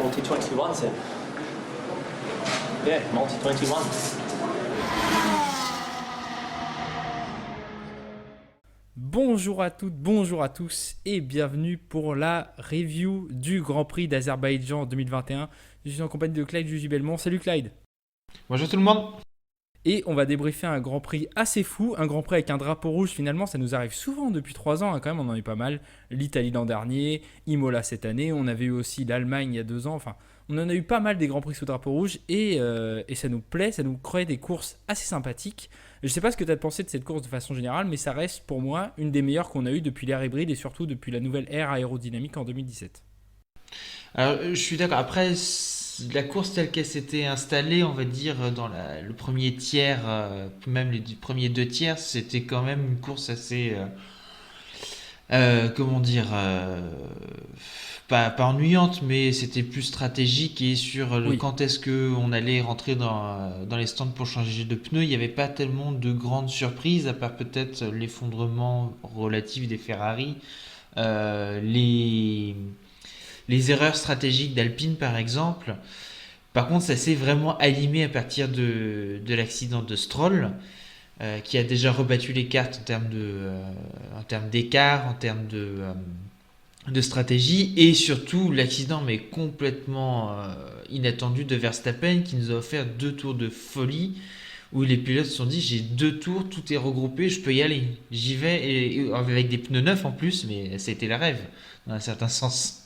Multi-21, c'est... Yeah, Multi-21. Bonjour à toutes, bonjour à tous et bienvenue pour la review du Grand Prix d'Azerbaïdjan 2021. Je suis en compagnie de Clyde Jujibelmont. Salut Clyde. Bonjour tout le monde. Et on va débriefer un Grand Prix assez fou, un Grand Prix avec un drapeau rouge. Finalement, ça nous arrive souvent depuis 3 ans, quand même, on en a eu pas mal. L'Italie l'an dernier, Imola cette année, on avait eu aussi l'Allemagne il y a 2 ans. Enfin, on en a eu pas mal des Grands Prix sous drapeau rouge et ça nous plaît, ça nous crée des courses assez sympathiques. Je sais pas ce que tu as pensé de cette course de façon générale, mais ça reste pour moi une des meilleures qu'on a eues depuis l'ère hybride et surtout depuis la nouvelle ère aérodynamique en 2017. Alors, je suis d'accord. Après, la course telle qu'elle s'était installée, on va dire, dans le premier tiers, même les premiers 2 tiers, c'était quand même une course assez, comment dire, pas ennuyante, mais c'était plus stratégique et sur le Oui, quand est-ce qu'on allait rentrer dans les stands pour changer de pneus, il n'y avait pas tellement de grandes surprises, à part peut-être l'effondrement relatif des Ferrari, euh, les les erreurs stratégiques d'Alpine par exemple. Par contre, ça s'est vraiment allumé à partir de l'accident de Stroll, qui a déjà rebattu les cartes en termes d'écart, en termes de stratégie, et surtout l'accident mais complètement inattendu de Verstappen qui nous a offert 2 tours de folie où les pilotes se sont dit j'ai 2 tours, tout est regroupé, je peux y aller, j'y vais, et avec des pneus neufs en plus, mais c'était la rêve dans un certain sens.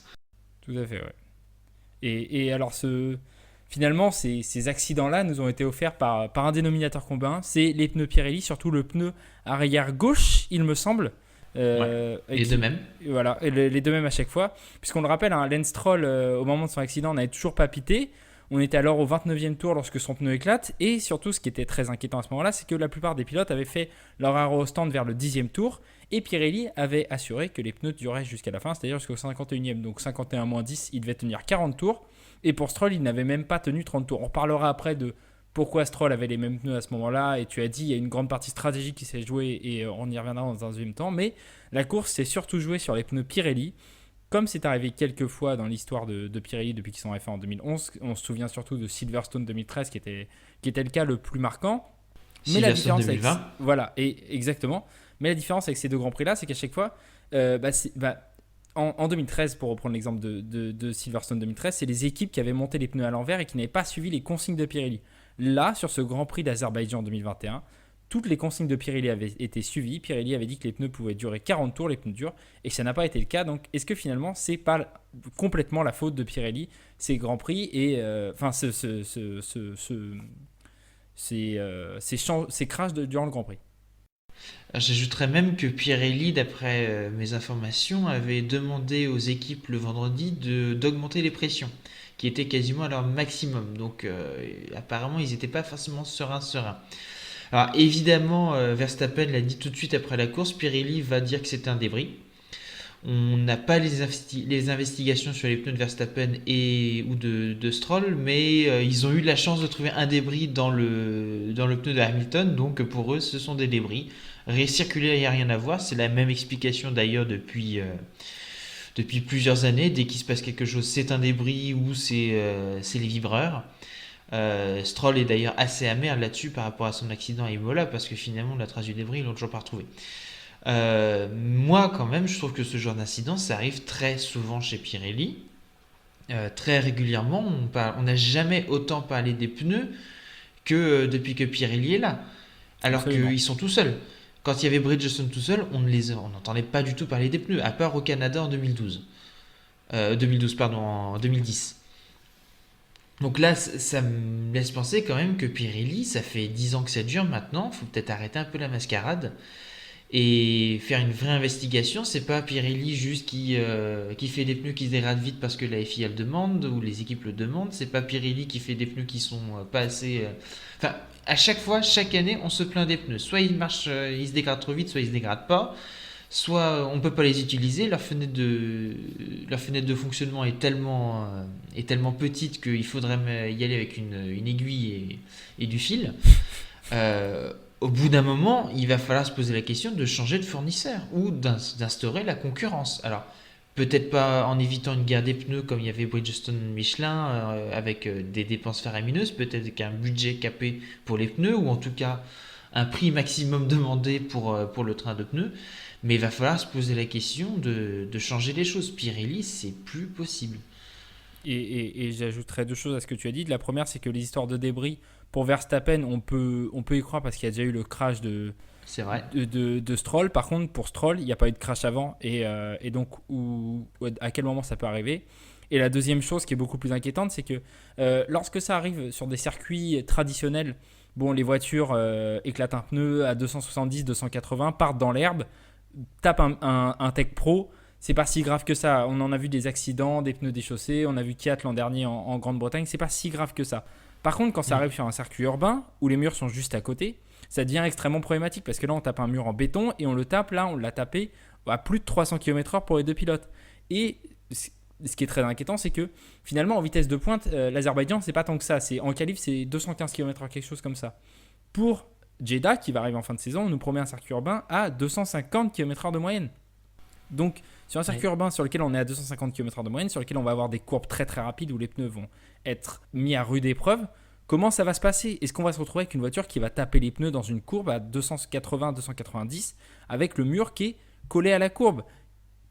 tout à fait, ouais. Et alors, finalement, ces accidents-là nous ont été offerts par un dénominateur commun, c'est les pneus Pirelli, surtout le pneu arrière gauche, il me semble. Ouais, Et et de qui, même. voilà, et les deux mêmes à chaque fois. Puisqu'on le rappelle, hein, Lance Stroll, au moment de son accident, n'avait toujours pas pité. On était alors au 29e tour lorsque son pneu éclate. Et surtout, ce qui était très inquiétant à ce moment-là, c'est que la plupart des pilotes avaient fait leur aérostand vers le 10e tour. Et Pirelli avait assuré que les pneus dureraient jusqu'à la fin, c'est-à-dire jusqu'au 51e. Donc 51-10, il devait tenir 40 tours. Et pour Stroll, il n'avait même pas tenu 30 tours. On parlera après de pourquoi Stroll avait les mêmes pneus à ce moment-là. Et tu as dit, il y a une grande partie stratégique qui s'est jouée et on y reviendra dans un deuxième temps. Mais la course s'est surtout jouée sur les pneus Pirelli. Comme c'est arrivé quelques fois dans l'histoire de Pirelli depuis qu'ils sont F1 en 2011, on se souvient surtout de Silverstone 2013 qui était le cas le plus marquant. Mais la Silverstone différence avec 2020. voilà, et exactement. Mais la différence avec ces deux grands prix là, c'est qu'à chaque fois, en 2013, pour reprendre l'exemple de Silverstone 2013, c'est les équipes qui avaient monté les pneus à l'envers et qui n'avaient pas suivi les consignes de Pirelli. Là, sur ce Grand Prix d'Azerbaïdjan 2021, toutes les consignes de Pirelli avaient été suivies. Pirelli avait dit que les pneus pouvaient durer 40 tours, les pneus durs, et ça n'a pas été le cas. Donc, est-ce que finalement, c'est pas complètement la faute de Pirelli, ces Grands Prix et enfin ces crashs durant le Grand Prix? J'ajouterais même que Pirelli, d'après mes informations, avait demandé aux équipes le vendredi d'augmenter les pressions, qui étaient quasiment à leur maximum. Donc apparemment, ils n'étaient pas forcément sereins. Alors évidemment, Verstappen l'a dit tout de suite après la course, Pirelli va dire que c'est un débris. On n'a pas les investigations sur les pneus de Verstappen ou de Stroll, mais ils ont eu la chance de trouver un débris dans le pneu de Hamilton, donc pour eux, ce sont des débris. Récirculer, il n'y a rien à voir, c'est la même explication d'ailleurs depuis plusieurs années. Dès qu'il se passe quelque chose, c'est un débris ou c'est les vibreurs. Stroll est d'ailleurs assez amer là-dessus par rapport à son accident à Imola, parce que finalement, la trace du débris, ils l'ont toujours pas retrouvé. Moi, quand même, je trouve que ce genre d'incident, ça arrive très souvent chez Pirelli, très régulièrement. On n'a jamais autant parlé des pneus que depuis que Pirelli est là, alors Absolument. qu'ils sont tout seuls. Quand il y avait Bridgestone tout seul, on n'entendait pas du tout parler des pneus, à part au Canada en 2012. 2012, pardon, en 2010. Donc là, ça me laisse penser quand même que Pirelli, ça fait 10 ans que ça dure maintenant, faut peut-être arrêter un peu la mascarade et faire une vraie investigation. C'est pas Pirelli juste qui fait des pneus qui se dégradent vite parce que la FIA le demande ou les équipes le demandent. C'est pas Pirelli qui fait des pneus qui sont pas assez. Enfin, à chaque fois, chaque année, on se plaint des pneus. Soit ils marchent, ils se dégradent trop vite, soit ils se dégradent pas. Soit on peut pas les utiliser. Leur fenêtre de fonctionnement est tellement petite qu'il faudrait y aller avec une aiguille et du fil. Au bout d'un moment, il va falloir se poser la question de changer de fournisseur ou d'instaurer la concurrence. Alors, Peut-être pas en évitant une guerre des pneus comme il y avait Bridgestone Michelin avec des dépenses faramineuses, peut-être qu'un budget capé pour les pneus ou en tout cas un prix maximum demandé pour le train de pneus. Mais il va falloir se poser la question de changer les choses. Pirelli, c'est plus possible. Et j'ajouterais 2 choses à ce que tu as dit. La première, c'est que les histoires de débris, pour Verstappen, on peut y croire parce qu'il y a déjà eu le crash C'est vrai. de Stroll. Par contre, pour Stroll, il n'y a pas eu de crash avant. Et donc, à quel moment ça peut arriver. Et la deuxième chose qui est beaucoup plus inquiétante, c'est que lorsque ça arrive sur des circuits traditionnels, bon, les voitures éclatent un pneu à 270, 280, partent dans l'herbe, tapent un Tech Pro. C'est pas si grave que ça. On en a vu des accidents, des pneus déchaussés. On a vu Kiat l'an dernier en Grande-Bretagne. C'est pas si grave que ça. Par contre, quand ça arrive sur un circuit urbain où les murs sont juste à côté, ça devient extrêmement problématique parce que là, on tape un mur en béton et on le tape. Là, on l'a tapé à plus de 300 km/h pour les deux pilotes. Et ce qui est très inquiétant, c'est que finalement, en vitesse de pointe, l'Azerbaïdjan, c'est pas tant que ça. En qualif, c'est 215 km/h, quelque chose comme ça. Pour Jeddah, qui va arriver en fin de saison, on nous promet un circuit urbain à 250 km/h de moyenne. Donc, sur un circuit urbain sur lequel on est à 250 km/h de moyenne, sur lequel on va avoir des courbes très très rapides où les pneus vont être mis à rude épreuve, comment ça va se passer? Est-ce qu'on va se retrouver avec une voiture qui va taper les pneus dans une courbe à 280-290 avec le mur qui est collé à la courbe?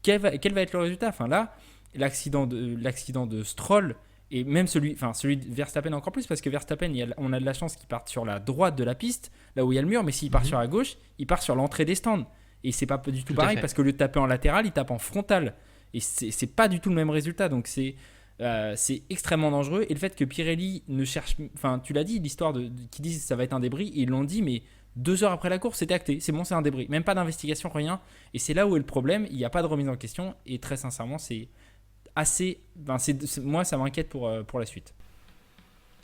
Quel va être le résultat? Enfin là, l'accident de Stroll et même celui de Verstappen encore plus parce que Verstappen, on a de la chance qu'il parte sur la droite de la piste, là où il y a le mur, mais s'il part sur la gauche, il part sur l'entrée des stands. Et c'est pas du tout pareil parce que au lieu de taper en latéral, il tape en frontal. Et c'est pas du tout le même résultat. Donc c'est extrêmement dangereux. Et le fait que Pirelli ne cherche. Enfin, tu l'as dit, l'histoire qui disent ça va être un débris. Ils l'ont dit, mais 2 heures après la course, c'était acté. C'est bon, c'est un débris. Même pas d'investigation, rien. Et c'est là où est le problème. Il n'y a pas de remise en question. Et très sincèrement, c'est assez. Moi, ça m'inquiète pour la suite.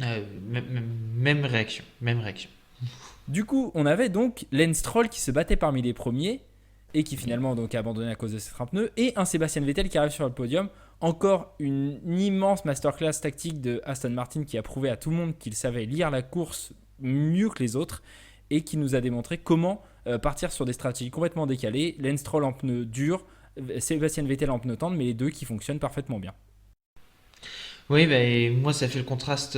Même réaction. Même réaction. Du coup, on avait donc Lance Stroll qui se battait parmi les premiers et qui finalement donc a abandonné à cause de ses freins pneus, et un Sébastien Vettel qui arrive sur le podium. Encore une immense masterclass tactique de Aston Martin qui a prouvé à tout le monde qu'il savait lire la course mieux que les autres et qui nous a démontré comment partir sur des stratégies complètement décalées. Lance Stroll en pneus durs, Sébastien Vettel en pneus tendres, mais les deux qui fonctionnent parfaitement bien. Oui, bah, et moi ça fait le contraste.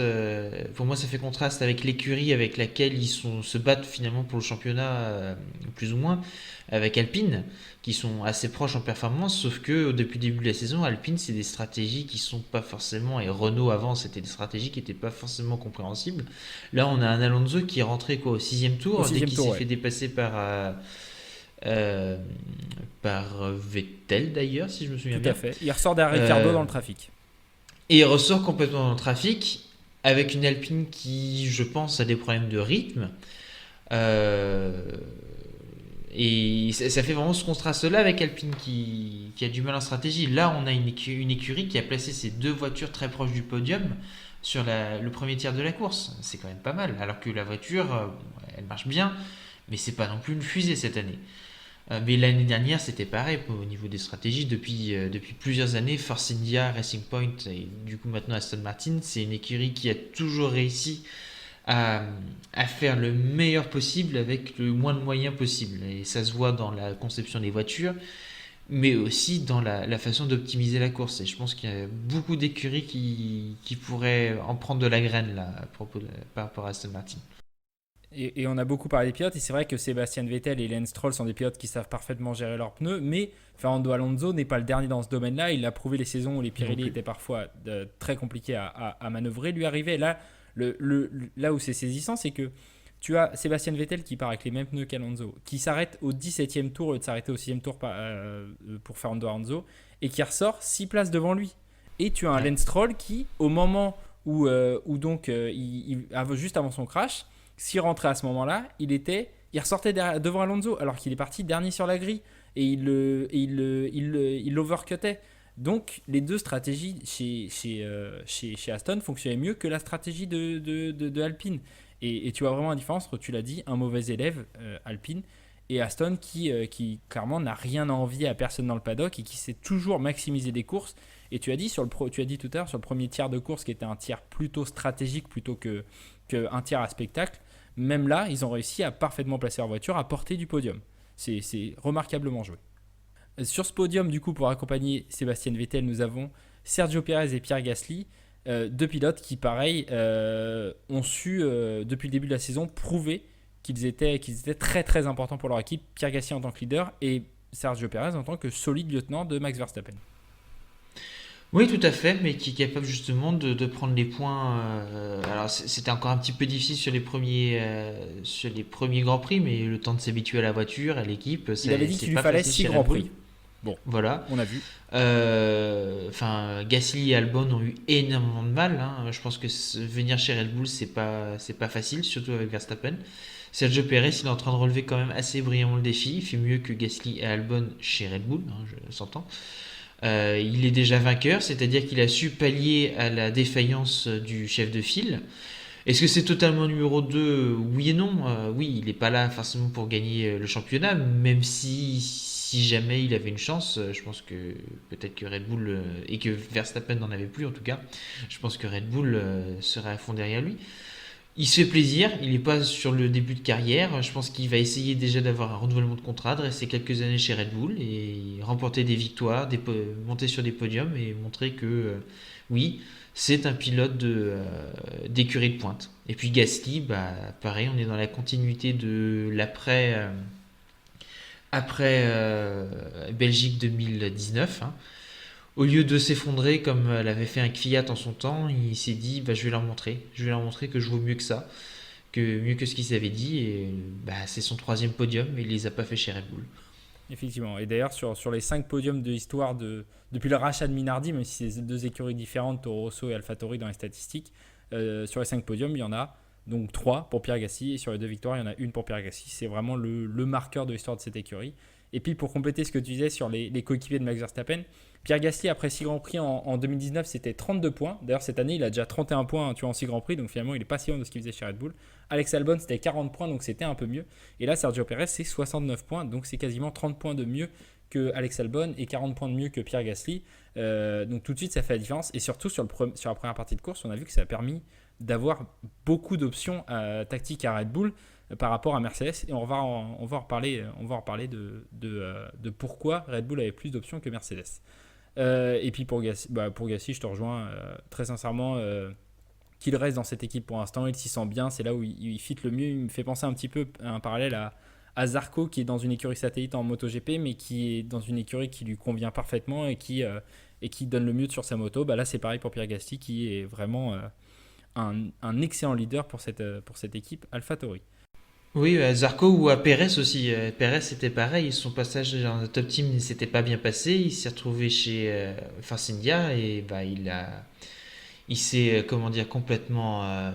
Pour moi, ça fait contraste avec l'écurie avec laquelle se battent finalement pour le championnat, plus ou moins, avec Alpine, qui sont assez proches en performance. Sauf que depuis le début de la saison, Alpine, c'est des stratégies qui sont pas forcément. Et Renault avant, c'était des stratégies qui n'étaient pas forcément compréhensibles. Là, on a un Alonso qui est rentré quoi, au sixième Au tour, dès sixième qu'il tour, s'est ouais. fait dépasser euh, par Vettel d'ailleurs, si je me souviens Tout à bien. fait. Il ressort derrière Ricardo Euh, dans le trafic. Et il ressort complètement dans le trafic avec une Alpine qui, je pense, a des problèmes de rythme. Euh, et ça fait vraiment ce contraste-là avec Alpine qui a du mal en stratégie. Là, on a une écurie qui a placé ses deux voitures très proches du podium sur le premier tiers de la course. C'est quand même pas mal. Alors que la voiture, elle marche bien, mais c'est pas non plus une fusée cette année. Mais l'année dernière, c'était pareil au niveau des stratégies. Depuis plusieurs années, Force India, Racing Point et du coup maintenant Aston Martin, c'est une écurie qui a toujours réussi à, à faire le meilleur possible avec le moins de moyens possible. Et ça se voit dans la conception des voitures, mais aussi dans la façon d'optimiser la course. Et je pense qu'il y a beaucoup d'écuries qui pourraient en prendre de la graine là, par rapport à Aston Martin. Et on a beaucoup parlé des pilotes, et c'est vrai que Sébastien Vettel et Lance Stroll sont des pilotes qui savent parfaitement gérer leurs pneus, mais Fernando Alonso n'est pas le dernier dans ce domaine-là. Il a prouvé les saisons où les Non Pirelli plus. étaient parfois très compliqués à manœuvrer. Lui arrivait là, là où c'est saisissant, c'est que tu as Sébastien Vettel qui part avec les mêmes pneus qu'Alonso, qui s'arrête au 17e tour au lieu de s'arrêter au 6e tour pour Fernando Alonso, et qui ressort 6 places devant lui. Et tu as un Ouais. Lance Stroll qui, au moment où donc juste avant son crash, s'il rentrait à ce moment-là, il ressortait devant Alonso alors qu'il est parti dernier sur la grille et il l'overcutait. Donc les deux stratégies chez Aston fonctionnaient mieux que la stratégie de Alpine. Et tu vois vraiment la différence entre, tu l'as dit, un mauvais élève, Alpine, et Aston qui clairement n'a rien à envier à personne dans le paddock et qui sait toujours maximiser des courses. Et tu as dit tu as dit tout à l'heure sur le premier tiers de course qui était un tiers plutôt stratégique plutôt qu'un tiers à spectacle. Même là, ils ont réussi à parfaitement placer leur voiture à portée du podium. C'est remarquablement joué. Sur ce podium, du coup, pour accompagner Sébastien Vettel, nous avons Sergio Pérez et Pierre Gasly, deux pilotes qui, pareil, ont su, depuis le début de la saison, prouver qu'ils étaient très très importants pour leur équipe. Pierre Gasly en tant que leader et Sergio Pérez en tant que solide lieutenant de Max Verstappen. Oui, tout à fait, mais qui est capable justement de prendre les points. Alors, c'était encore un petit peu difficile sur les premiers Grands Prix, mais le temps de s'habituer à la voiture, à l'équipe, Il avait dit c'est qu'il lui pas fallait facile 6 chez Red grands Bull. prix. Bon, Voilà. on a vu. Enfin, Gasly et Albon ont eu énormément de mal, hein. Je pense que venir chez Red Bull, c'est pas facile, surtout avec Verstappen. Sergio Perez, il est en train de relever quand même assez brillamment le défi. Il fait mieux que Gasly et Albon chez Red Bull, hein, je s'entends. Il est déjà vainqueur, c'est-à-dire qu'il a su pallier à la défaillance du chef de file. Est-ce que c'est totalement numéro 2? Oui et non. Oui, il n'est pas là forcément pour gagner le championnat, même si jamais il avait une chance, je pense que peut-être que Red Bull, et que Verstappen n'en avait plus en tout cas, je pense que Red Bull serait à fond derrière lui. Il se fait plaisir, il n'est pas sur le début de carrière. Je pense qu'il va essayer déjà d'avoir un renouvellement de contrat, de rester quelques années chez Red Bull et remporter des victoires, monter sur des podiums et montrer que oui, c'est un pilote d'écurie de pointe. Et puis Gasly, bah, pareil, on est dans la continuité de après Belgique 2019, hein. Au lieu de s'effondrer comme l'avait fait un Kvyat en son temps, il s'est dit bah, je vais leur montrer. Je vais leur montrer que je vaux mieux que ça, que mieux que ce qu'ils s'avait dit. Et bah, c'est son troisième podium, mais il les a pas fait chez Red Bull. Effectivement. Et d'ailleurs, sur les 5 podiums de l'histoire depuis le rachat de Minardi, même si c'est deux écuries différentes, Toro Rosso et AlphaTauri dans les statistiques, sur les 5 podiums, il y en a donc 3 pour Pierre Gasly. Et sur les 2 victoires, il y en a une pour Pierre Gasly. C'est vraiment le marqueur de l'histoire de cette écurie. Et puis pour compléter ce que tu disais sur les coéquipiers de Max Verstappen, Pierre Gasly, après 6 Grands Prix en 2019, c'était 32 points. D'ailleurs, cette année, il a déjà 31 points, tu vois, en 6 Grands Prix. Donc finalement, il n'est pas si loin de ce qu'il faisait chez Red Bull. Alex Albon, c'était 40 points, donc c'était un peu mieux. Et là, Sergio Perez, c'est 69 points. Donc c'est quasiment 30 points de mieux que Alex Albon et 40 points de mieux que Pierre Gasly. Donc tout de suite, ça fait la différence. Et surtout, sur la première partie de course, on a vu que ça a permis d'avoir beaucoup d'options tactiques à Red Bull par rapport à Mercedes. Et on va en reparler, de pourquoi Red Bull avait plus d'options que Mercedes. Et puis pour Gasly, je te rejoins très sincèrement. Qu'il reste dans cette équipe pour l'instant, il s'y sent bien, c'est là où il fit le mieux. Il me fait penser un petit peu à un parallèle à Zarco, qui est dans une écurie satellite en MotoGP, mais qui est dans une écurie qui lui convient parfaitement et qui donne le mieux sur sa moto. Bah là, c'est pareil pour Pierre Gasly, qui est vraiment un excellent leader pour cette équipe AlphaTauri. Oui, à Zarco ou à Perez aussi. Perez, c'était pareil. Son passage dans le top team ne s'était pas bien passé. Il s'est retrouvé chez Force India et bah, il s'est, comment dire, complètement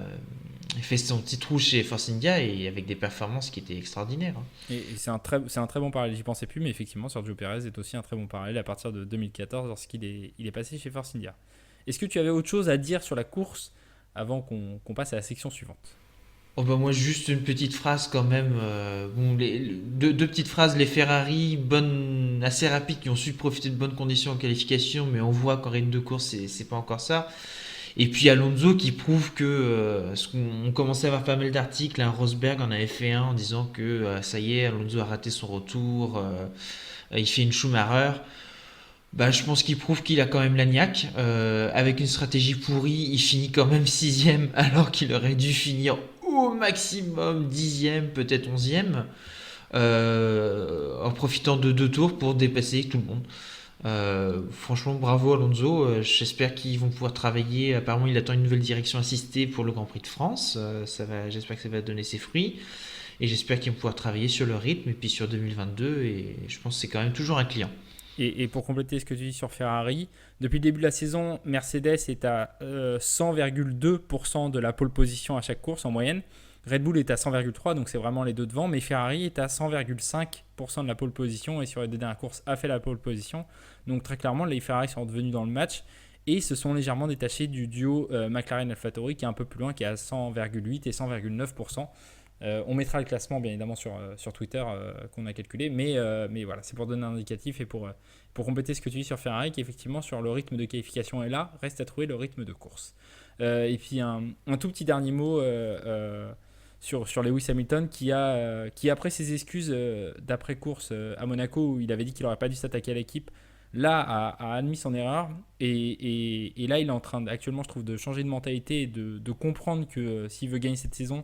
fait son petit trou chez Force India et avec des performances qui étaient extraordinaires, hein. Et c'est un très bon parallèle, j'y pensais plus, mais effectivement, Sergio Perez est aussi un très bon parallèle à partir de 2014 lorsqu'il est passé chez Force India. Est-ce que tu avais autre chose à dire sur la course avant qu'on passe à la section suivante? Oh bah moi juste une petite phrase quand même. Bon, deux petites phrases. Les Ferrari, assez rapides, qui ont su profiter de bonnes conditions en qualification, mais on voit qu'en rythme de course, c'est pas encore ça. Et puis Alonso qui prouve que on commençait à avoir pas mal d'articles. Hein, Rosberg en avait fait un en disant que ça y est, Alonso a raté son retour, il fait une Schumacher. Bah, je pense qu'il prouve qu'il a quand même la niaque. Avec une stratégie pourrie, il finit quand même sixième alors qu'il aurait dû finir au maximum dixième, peut-être onzième, en profitant de 2 tours pour dépasser tout le monde. Franchement, bravo Alonso. J'espère qu'ils vont pouvoir travailler. Apparemment, il attend une nouvelle direction assistée pour le Grand Prix de France. J'espère que ça va donner ses fruits. Et j'espère qu'ils vont pouvoir travailler sur le rythme et puis sur 2022. Et je pense que c'est quand même toujours un client. Et pour compléter ce que tu dis sur Ferrari, depuis le début de la saison, Mercedes est à 100,2% de la pole position à chaque course en moyenne. Red Bull est à 100,3%, donc c'est vraiment les deux devant, mais Ferrari est à 100,5% de la pole position et sur les deux dernières courses a fait la pole position. Donc très clairement, les Ferrari sont revenus dans le match et se sont légèrement détachés du duo McLaren-AlphaTauri qui est un peu plus loin, qui est à 100,8 et 100,9%. On mettra le classement bien évidemment sur Twitter qu'on a calculé, mais voilà, c'est pour donner un indicatif et pour compléter ce que tu dis sur Ferrari, qui effectivement sur le rythme de qualification est là, reste à trouver le rythme de course. Et puis un tout petit dernier mot sur Lewis Hamilton qui après ses excuses d'après-course à Monaco où il avait dit qu'il n'aurait pas dû s'attaquer à l'équipe, là a admis son erreur et là il est en train actuellement je trouve de changer de mentalité et de comprendre que s'il veut gagner cette saison,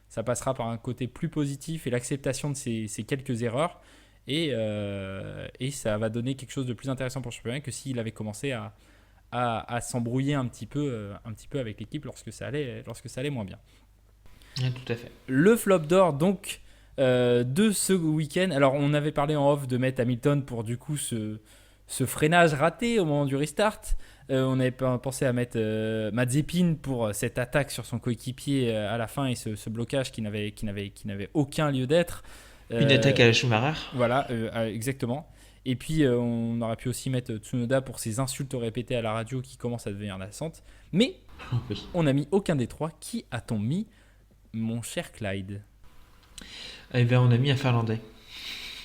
ça passera par un côté plus positif et l'acceptation de ses quelques erreurs et ça va donner quelque chose de plus intéressant pour le championnat que s'il avait commencé à s'embrouiller un petit peu avec l'équipe lorsque ça allait moins bien. Ouais, tout à fait. Le flop d'or donc de ce week-end. Alors on avait parlé en off de mettre Hamilton pour du coup ce freinage raté au moment du restart. On avait pensé à mettre Mazepin pour cette attaque sur son coéquipier à la fin et ce blocage qui n'avait aucun lieu d'être. Une attaque à la Schumacher. Voilà, exactement. Et puis on aurait pu aussi mettre Tsunoda pour ses insultes répétées à la radio qui commencent à devenir lassantes. Mais Oui. on n'a mis aucun des trois. Qui a-t-on mis, mon cher Clyde? Eh bien, on a mis un Finlandais.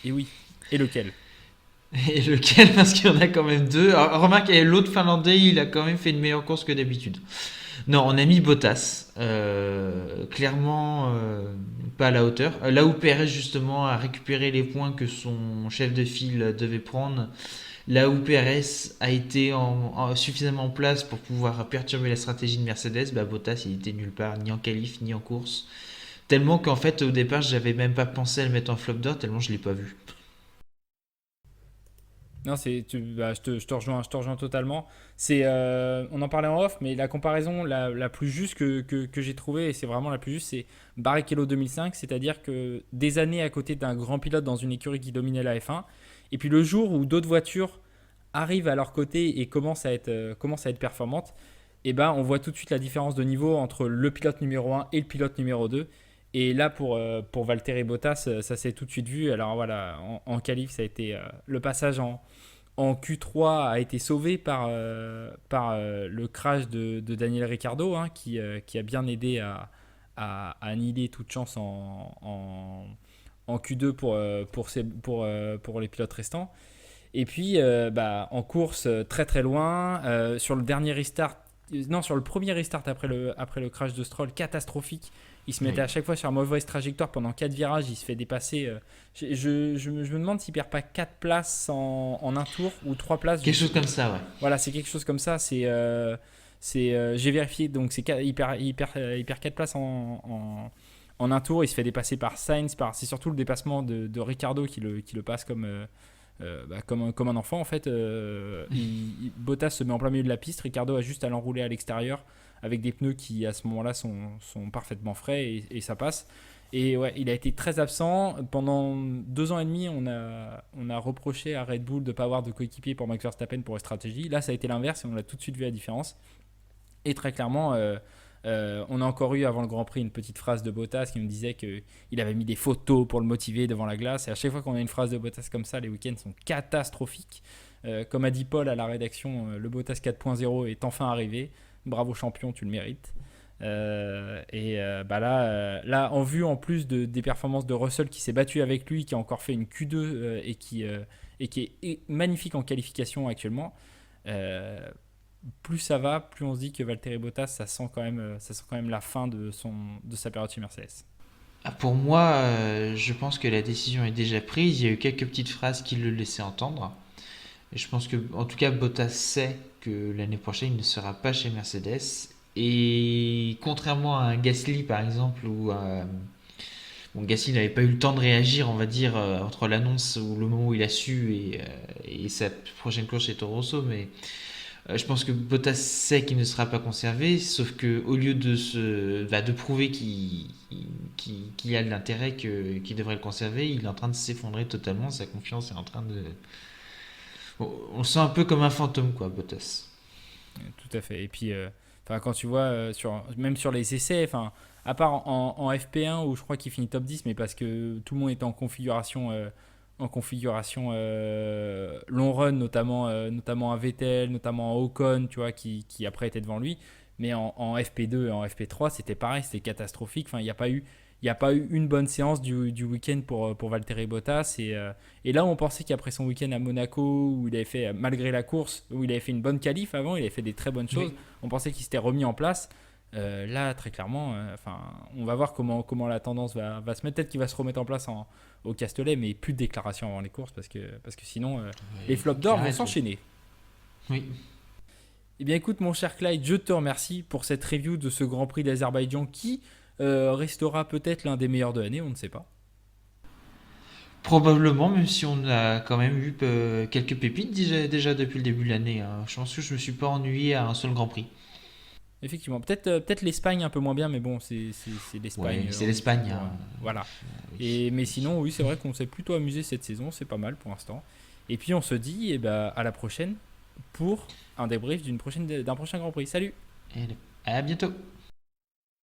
Et oui. Et lequel? Et lequel? Parce qu'il y en a quand même deux. Alors, remarque, l'autre Finlandais, il a quand même fait une meilleure course que d'habitude. Non, on a mis Bottas. Clairement, pas à la hauteur. Là où Perez, justement, a récupéré les points que son chef de file devait prendre. Là où Perez a été suffisamment en place pour pouvoir perturber la stratégie de Mercedes, Bottas, il était nulle part, ni en qualif, ni en course. Tellement qu'en fait, au départ, j'avais même pas pensé à le mettre en flop d'or, tellement je l'ai pas vu. Non, je te rejoins totalement. On en parlait en off, mais la comparaison la plus juste que j'ai trouvée, et c'est vraiment la plus juste, c'est Barrichello 2005, c'est-à-dire que des années à côté d'un grand pilote dans une écurie qui dominait la F1, et puis le jour où d'autres voitures arrivent à leur côté et commencent à être performantes, et on voit tout de suite la différence de niveau entre le pilote numéro 1 et le pilote numéro 2. Et là, pour Valtteri Bottas, ça s'est tout de suite vu. Alors voilà, en qualif, ça a été le passage en Q3 a été sauvé par le crash de Daniel Ricciardo, hein, qui a bien aidé à annihiler toute chance en Q2 pour les pilotes restants. Et puis, en course, très très loin, sur le dernier restart, non, sur le premier restart après le crash de Stroll, catastrophique. Il se mettait Oui. à chaque fois sur une mauvaise trajectoire pendant 4 virages, il se fait dépasser. Je me demande s'il perd pas 4 places en un tour ou 3 places. Quelque chose comme ça, ouais. Voilà, c'est quelque chose comme ça. J'ai vérifié, donc il perd 4 places en un tour. Il se fait dépasser par Sainz. C'est surtout le dépassement de Ricciardo qui le passe comme un enfant en fait. Bottas se met en plein milieu de la piste. Ricciardo a juste à l'enrouler à l'extérieur avec des pneus qui à ce moment-là sont parfaitement frais et ça passe. Et ouais, il a été très absent pendant 2 ans et demi. On a reproché à Red Bull de ne pas avoir de coéquipier pour Max Verstappen pour les stratégies. Là, ça a été l'inverse et on a tout de suite vu la différence. Et très clairement, on a encore eu avant le Grand Prix une petite phrase de Bottas qui nous disait qu'il avait mis des photos pour le motiver devant la glace. Et à chaque fois qu'on a une phrase de Bottas comme ça, les week-ends sont catastrophiques. Comme a dit Paul à la rédaction, le Bottas 4.0 est enfin arrivé. Bravo champion, tu le mérites. Là, en vue en plus des performances de Russell qui s'est battu avec lui, qui a encore fait une Q2 et qui est magnifique en qualification actuellement. Plus ça va, plus on se dit que Valtteri Bottas, ça sent quand même la fin de sa période chez Mercedes. Pour moi, je pense que la décision est déjà prise. Il y a eu quelques petites phrases qui le laissaient entendre. Et je pense que, en tout cas, Bottas sait que l'année prochaine, il ne sera pas chez Mercedes. Et contrairement à un Gasly, par exemple, bon, Gasly n'avait pas eu le temps de réagir, on va dire, entre l'annonce ou le moment où il a su et sa prochaine course chez Toro Rosso, mais je pense que Bottas sait qu'il ne sera pas conservé, sauf que au lieu de prouver qu'il a de l'intérêt, qu'il devrait le conserver, il est en train de s'effondrer totalement, sa confiance est en train de... On le sent un peu comme un fantôme, quoi, Bottas. Tout à fait. Et puis, quand tu vois, même sur les essais, à part en FP1 où je crois qu'il finit top 10, mais parce que tout le monde était en configuration long run, notamment un Vettel, notamment un Ocon, tu vois, qui après était devant lui. Mais en FP2 et en FP3, c'était pareil, c'était catastrophique. Il n'y a pas eu une bonne séance du week-end pour Valtteri Bottas. Et là, on pensait qu'après son week-end à Monaco, où il avait fait, malgré la course, où il avait fait une bonne qualif avant, il avait fait des très bonnes choses, Oui. on pensait qu'il s'était remis en place. Là, très clairement, on va voir comment la tendance va se mettre. Peut-être qu'il va se remettre en place au Castellet, mais plus de déclarations avant les courses parce que sinon, les Ouais, flops qu'il d'or vont arrête, ouais. s'enchaîner. Oui. Eh bien, écoute, mon cher Clyde, je te remercie pour cette review de ce Grand Prix d'Azerbaïdjan qui restera peut-être l'un des meilleurs de l'année, on ne sait pas. Probablement, même si on a quand même eu quelques pépites déjà depuis le début de l'année, hein. Je pense que je me suis pas ennuyé à un seul Grand Prix. Effectivement, peut-être l'Espagne un peu moins bien, mais bon, c'est l'Espagne. Ouais, c'est l'Espagne, hein. Voilà. Oui. Mais sinon, oui, c'est vrai qu'on s'est plutôt amusé cette saison, c'est pas mal pour l'instant. Et puis on se dit à la prochaine pour un débrief d'un prochain Grand Prix. Salut! Et à bientôt.